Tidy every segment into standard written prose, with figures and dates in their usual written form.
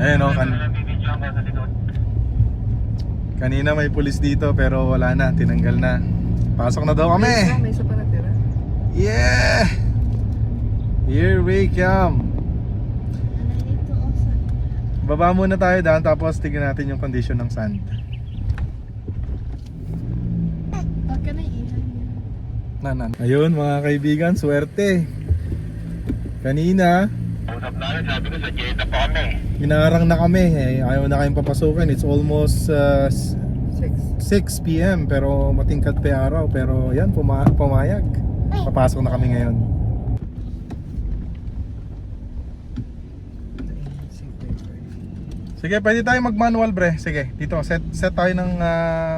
Ayun o, kanina may pulis dito pero wala na, tinanggal na. Pasok na daw kami. May isa pa natira. Yeah! Here we come. Baba muna tayo daan tapos tignan natin yung condition ng sand. Ayun mga kaibigan, swerte. Kanina Usap namin, sabi ko sa Jeddah pa kami. ginarang na kami, ayaw na kayong papasukin. It's almost 6 PM pero matingkad pa yung araw. Pero yan, pumayag. Papasok na kami ngayon. Sige, pwede tayo mag-manual bre. Sige, dito set tayo ng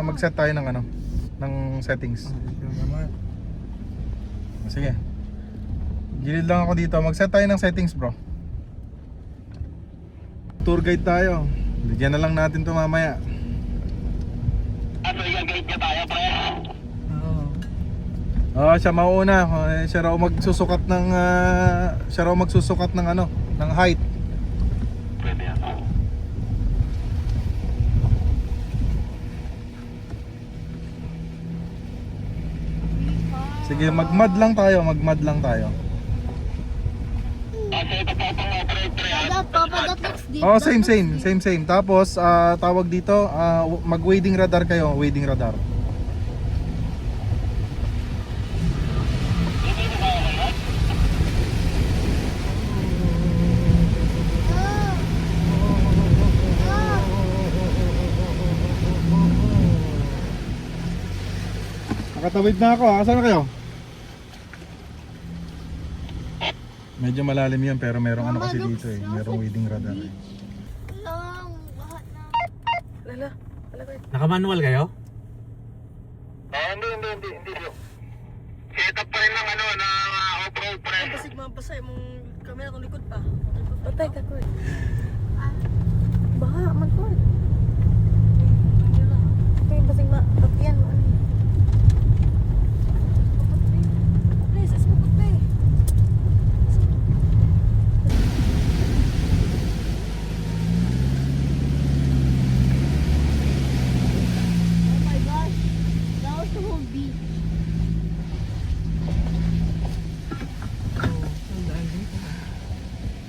mag-set tayo ng ano, ng settings. Sige. Gilid lang ako dito. Mag-set tayo ng settings, bro. Tour guide tayo. Bigyan na lang natin 'to mamaya. Ano yung gate niya tayo, pre? Oo, siya mauuna. Siya raw magsusukat ng ano, ng height. Pwede yan. Sige, mag-mud lang tayo. Kasi ito pa itong operate, pre. Oh, same. Tapos tawag dito, mag-wading radar kayo, wading radar. Nakatawid na ako. Asan na kayo? Medyo malalim yun pero merong ano kasi dito eh. Merong wading radar eh. Lala. Naka-manual kayo? Hindi. Set up pa rin ng ano, ng off-road, pre. Basig mabasa yung kamera kung likod pa. Patay ka ko eh. Baha, man-court. Okay, basig mapapyan mo. Please, as mo patay.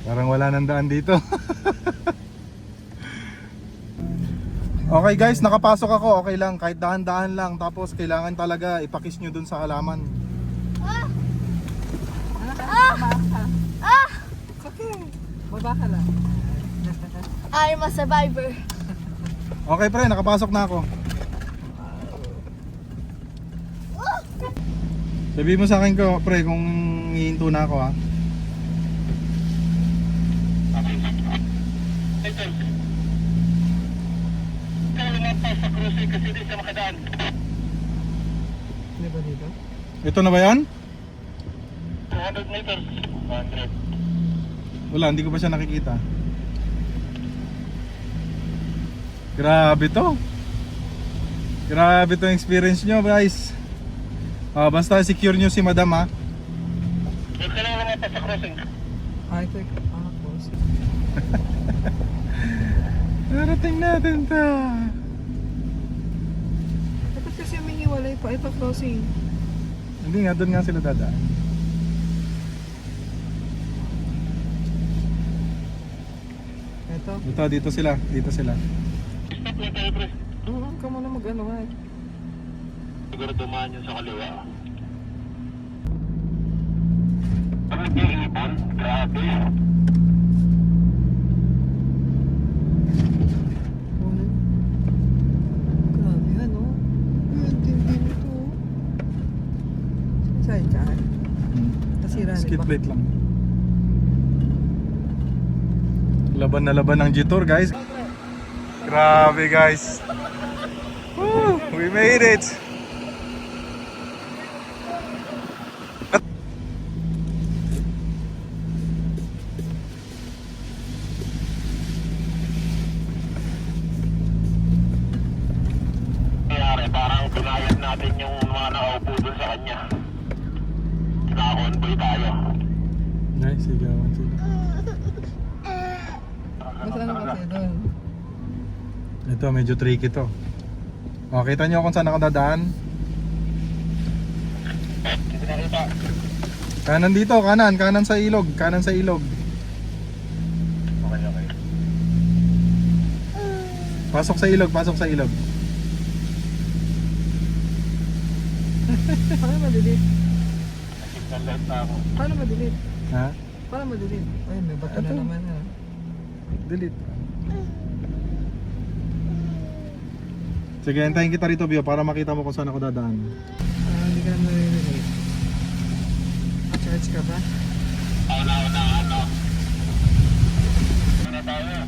Parang wala nang daan dito. Okay guys, nakapasok ako. Okay lang, kahit dahan-dahan lang. Tapos kailangan talaga ipakis nyo dun sa halaman. Okay. Baba ka lang. I'm a survivor. Okay pre, nakapasok na ako. Sabihin mo sa akin ko, pre, kung hihinto na ako ha. Ito. Kaya lumampas sa cruising kasi di siya makadaan. Di ba dito? Ito na ba yan? 200 meters. 100. Wala, hindi ko pa siya nakikita. Grabe to. Grabe to experience nyo guys. Basta secure nyo si madam ha. Huwag ka lang lumampas sa cruising. Ay, ito yung boss. Narating natin to. Dapat kasi may hiwalay pa. Ito crossing. Hindi nga, doon nga sila dadaan. Ito. Dito sila. Stop lang tayo, pre. Ka muna mag-ano nga eh. Siguro dumaan yun sa kaliwa. Ano yung ibon? Grabe. Grabe yan oh. Ang tindi nito. Sidecar. Nasira Skid ba? plate lang. Laban na laban ng G-Tour guys. Grabe guys. Woo, we made it. Parang binayad natin yung mga nakaupo dun sa kanya. Naka-convoy tayo. Nice, sigawan sila. Mas ano kasi doon? Ito, medyo tricky to. O, kita nyo kung saan ako dadaan? Kanan dito, kanan. Kanan sa ilog. Kanan sa ilog. Okay. Pasok sa ilog, pasok sa ilog. Paano ma-delete? Nag-left na ako. Paano ma-delete? Ha? Paano ma-delete? Ay, may bato na Ito. naman ha. Delete. Sige, hintayin kita rito, Bio, para makita mo kung saan ako dadaan. Hindi ka naman nare-relate. Charge ka ba? Ano? Ano tayo?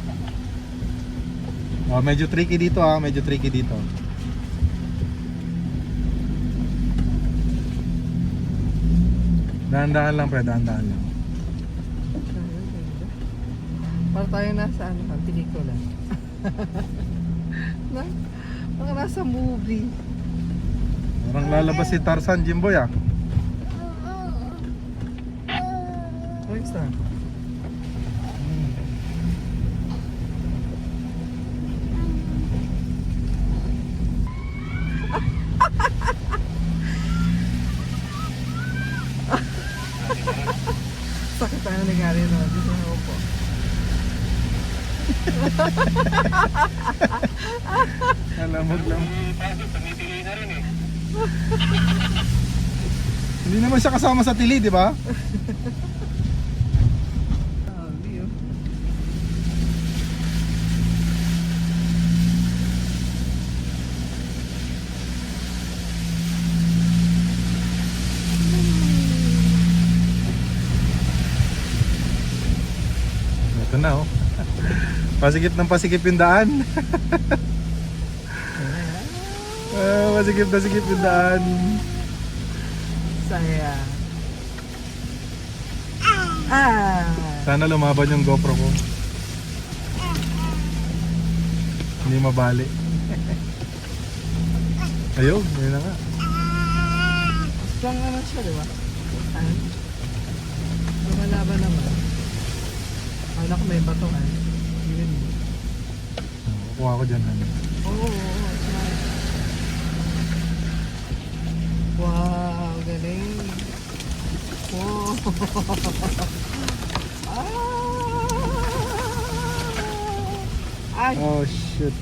Oh, medyo tricky dito ha, medyo tricky dito. Dahan-dahan lang, pre, dahan-dahan lang. Para tayo nasa ano ka, pelikula. na? Mga nasa movie. Parang lalabas si Tarzan, Jimboy ah. Next na. Sakit tayo nangyari naman. Dito na ako po. Alamog lang. Tapos tumitili na rin eh. Hindi naman siya kasama sa tili, di ba? View. Ito na oh. Pasikip ng pasikip yung daan. Pasikip na sikip yung daan. Saya. Sana lumaban yung GoPro ko. Hindi mabali. Ayun, yun na nga. Strong naman siya, di ba? Ano? Lumalaban naman. Ay, naku, may batongan. Yun. Kuha ko dyan. Ano. Oo, smart. Wow, galing. Wow. Ay, Oh shit.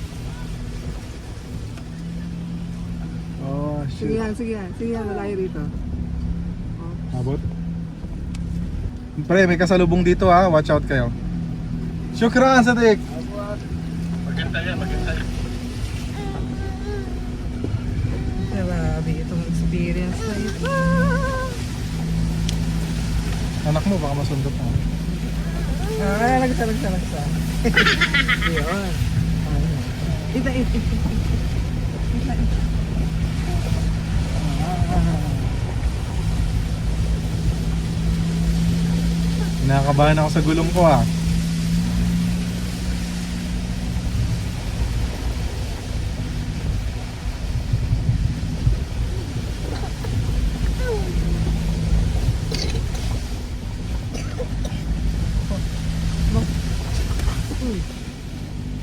Oh sige shit. yan, malayo rito. Abot. Pre, may kasalubong dito ha. Watch out kayo. Shukran, Sadik. Maganda yan. Grabe itong experience na ito. Anak mo, baka masundot mo. Lagsa. Yun. Ito. Nakakabahan ako sa gulong ko ha.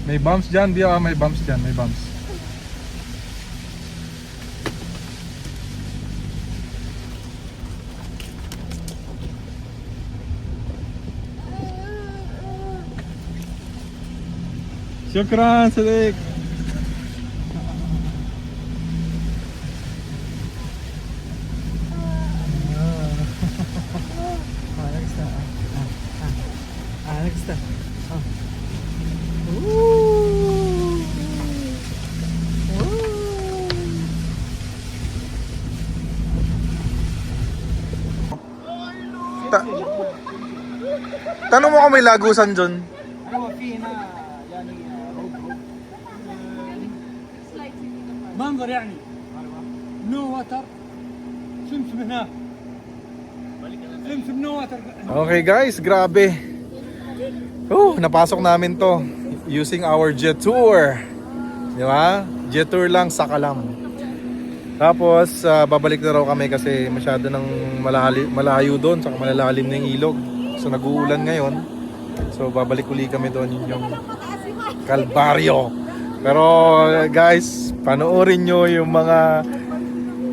May bumps dyan, Bia, may bumps dyan, may bumps. Shukran, Sadik. Lagsa. Tanong mo kung may lagusan dyan. منظر يعني نو واتر سمسم هناك سمسم نو واتر Okay guys, grabe. Napasok namin to using our jet tour. Di ba? Jet tour lang sa Kalam. Tapos babalik na raw kami kasi masyado nang malayo doon, saka malalalim na yung ilog. So nag-uulan ngayon. So babalik uli kami doon, yun yung Calvario. Pero guys, panoorin nyo yung mga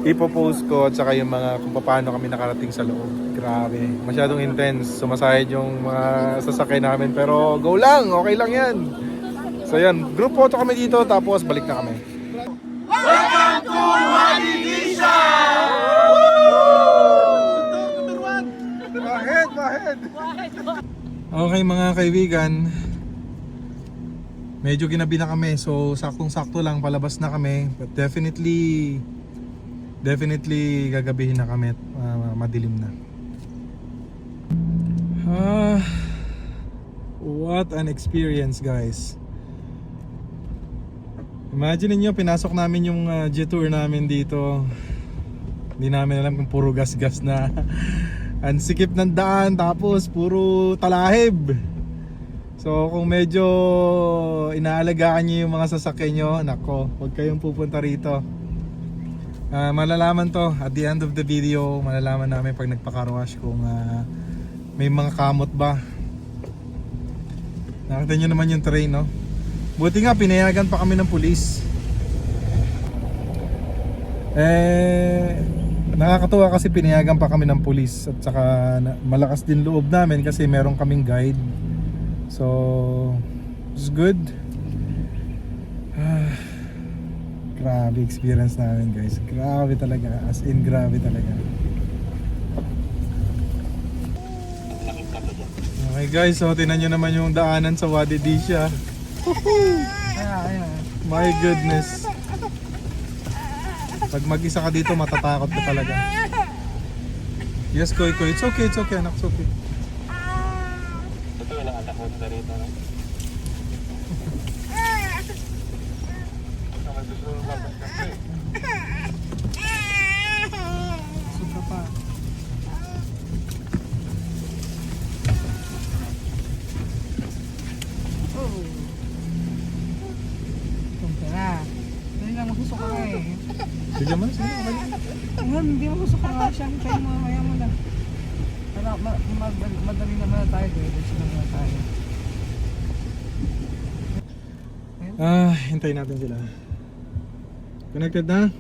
ipopost ko at saka yung mga kung paano kami nakarating sa loob. Grabe, masyadong intense. Sumasayad yung mga sasakay namin pero go lang, okay lang yan. So yan, group photo kami dito tapos balik na kami. Okay mga kaibigan, medyo ginabi na kami, so saktong-sakto lang palabas na kami, but definitely gagabihin na kami at madilim na. What an experience guys. Imagine niyo, pinasok namin yung G-Tour namin dito. Hindi namin alam kung puro gas-gas na. Ang sikip ng daan, tapos puro talahib. So kung medyo inaalagaan niyo yung mga sasakyan nyo, nako, huwag kayong pupunta rito. Malalaman to at the end of the video. Malalaman namin pag nagpa-car-wash kung may mga kamot ba. Nakita nyo naman yung terrain, no? Buti nga pinayagan pa kami ng pulis. Nakakatuwa kasi pinayagan pa kami ng pulis at saka malakas din loob namin kasi meron kaming guide. So it's good. Grabe experience namin guys. Grabe talaga, as in grabe talaga. Okay guys, so tinan nyo naman yung daanan sa Wadi Disha. My goodness. Pag mag-isa ka dito, matatakot ka talaga. Yes, Koy. It's okay, anak. It's okay. Ito walang anak mo na rito, no? Suka pa. Oh. Tumpa na. Dali lang, magsusuka ka eh. Bigyan mo, sige. Okay. Hindi magsusuka nga siya. Kaya mamaya mo lang. Pero madali naman na tayo. Diretso naman na tayo. Hintayin natin sila. Connected na?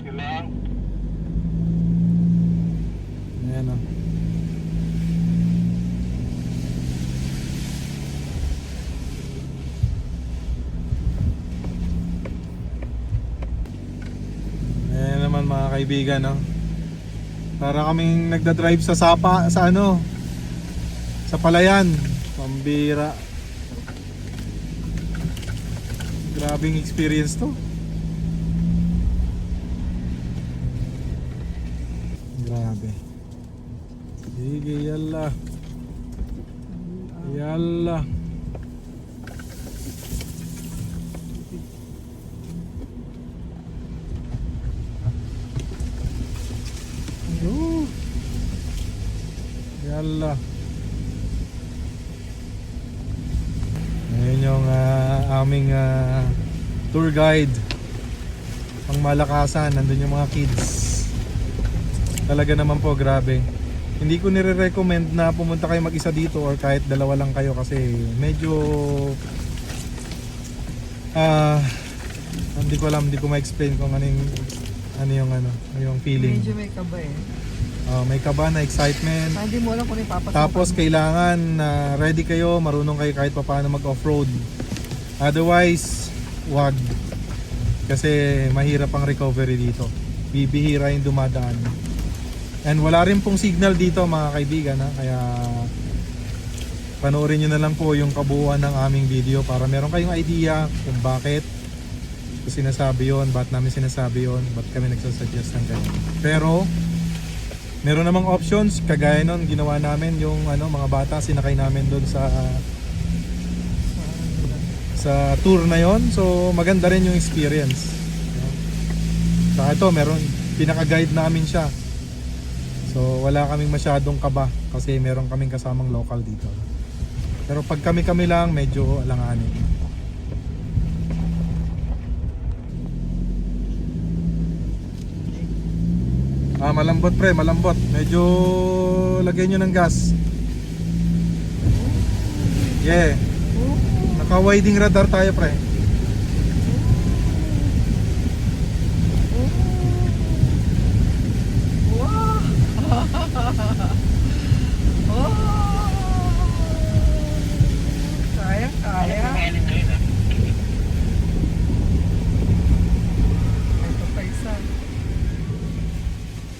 Ilang? Ayan o. Ayan naman mga kaibigan, no? Para kaming nagda-drive sa Sapa, sa ano? Sa Palayan. Pambira. Grabing experience to. Grabe. Sige, yalla. Yalla. Yalla. Ngayon yung aming tour guide pang Malakasan. Nandun yung mga kids. Talaga naman po, grabe. Hindi ko nire-recommend na pumunta kayo mag-isa dito or kahit dalawa lang kayo kasi medyo hindi ko alam, hindi ko ma-explain kung ano yung feeling. Medyo may kaba eh. May kaba na excitement. Hindi mo alam kung ipapasukan. Tapos kailangan na ready kayo, marunong kayo kahit paano mag-off-road. Otherwise, wag. Kasi mahirap ang recovery dito. Bibihira yung dumadaan. And wala rin pong signal dito mga kaibigan, ha? Kaya panoorin nyo na lang po yung kabuuan ng aming video para meron kayong idea kung bakit ko sinasabi yun, ba't namin sinasabi yun, ba't kami nagsasuggest ng ganyan. Pero meron namang options, kagaya nun ginawa namin yung mga bata, sinakay namin doon sa tour na yon. So maganda rin yung experience. Saka ito, meron, pinaka-guide namin siya. So wala kaming masyadong kaba kasi meron kaming kasamang local dito. Pero pag kami lang, medyo alanganin. Malambot pre, malambot. Medyo lagyan nyo ng gas. Yeah. Naka-winding radar tayo, pre. Kaya, kaya. Ito pa isa.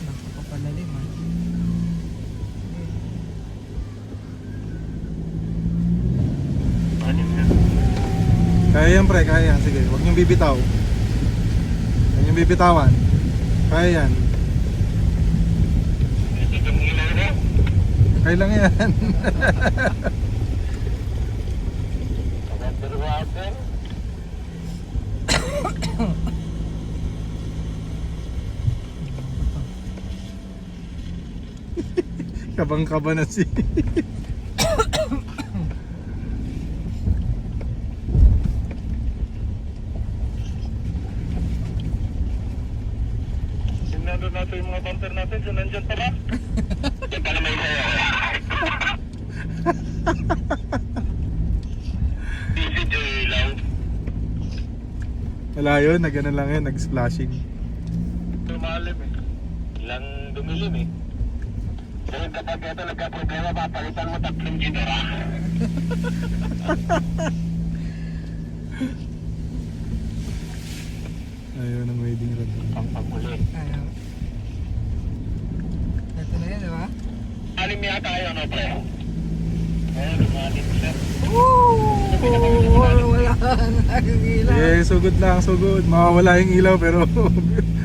Nakapapalalim ah. Kaya yan, pre, kaya yan. Sige, huwag niyong bibitaw. Huwag niyong bibitawan. Kaya yan. Kaya lang yan. Kabang-kaba na si... Sinado natin yung mga bumper natin. So, nandyan pa ba? Yan pala may isayo. Video ilaw. Wala yun, nagano lang yun, nag-splashing. Lumalim eh. Ilang dumilim eh. Dahil kapag ito nagka-problema, papalitan mo 3 ginera. Ayun ang waiting rod. Pampaguli. Ayaw. Ito na yan, di ba? Alim yata kayo, ano pre? Oo, lumalim siya. Wala nang ilaw. Eh, sugod lang, sugod. Mawawala yung ilaw pero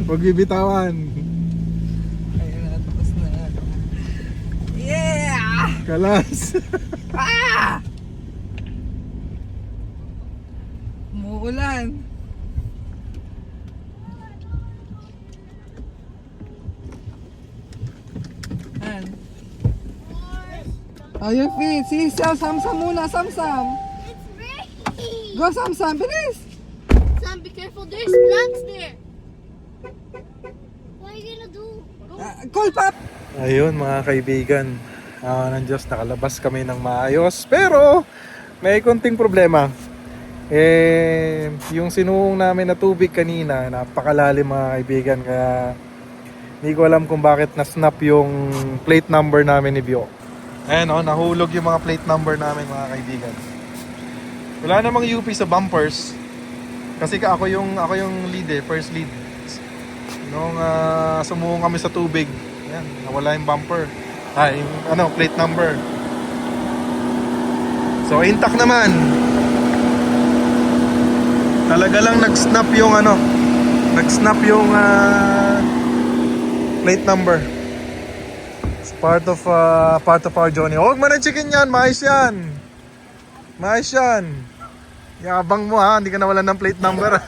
huwag bibitawan. Ayun na, tapos na. Yeah! Kalas. Ah! Umuulan. Yan. Oh, your feet. Si Sam-Sam muna, Sam-Sam. It's raining. Go, Sam-Sam, bilis. Sam, be careful. There's plants there. What are you gonna do? Go. Call Pop. Ayun mga kaibigan, ng Diyos nakalabas kami ng maayos pero may konting problema. Yung sinuong namin na tubig kanina napakalalim mga kaibigan kaya hindi ko alam kung bakit na-snap yung plate number namin ni Bio. Ayan nahulog yung mga plate number namin mga kaibigan. Wala namang UP sa bumpers kasi ako yung lead first lead. Nung sumuong kami sa tubig, yan, nawala yung bumper. Yung plate number. So intact naman. Talaga lang nag-snap yung plate number. It's part of our journey. Huwag mo na chicken yan, maayos yan. Maayos yan. Yabang mo ha, hindi ka nawalan ng plate number.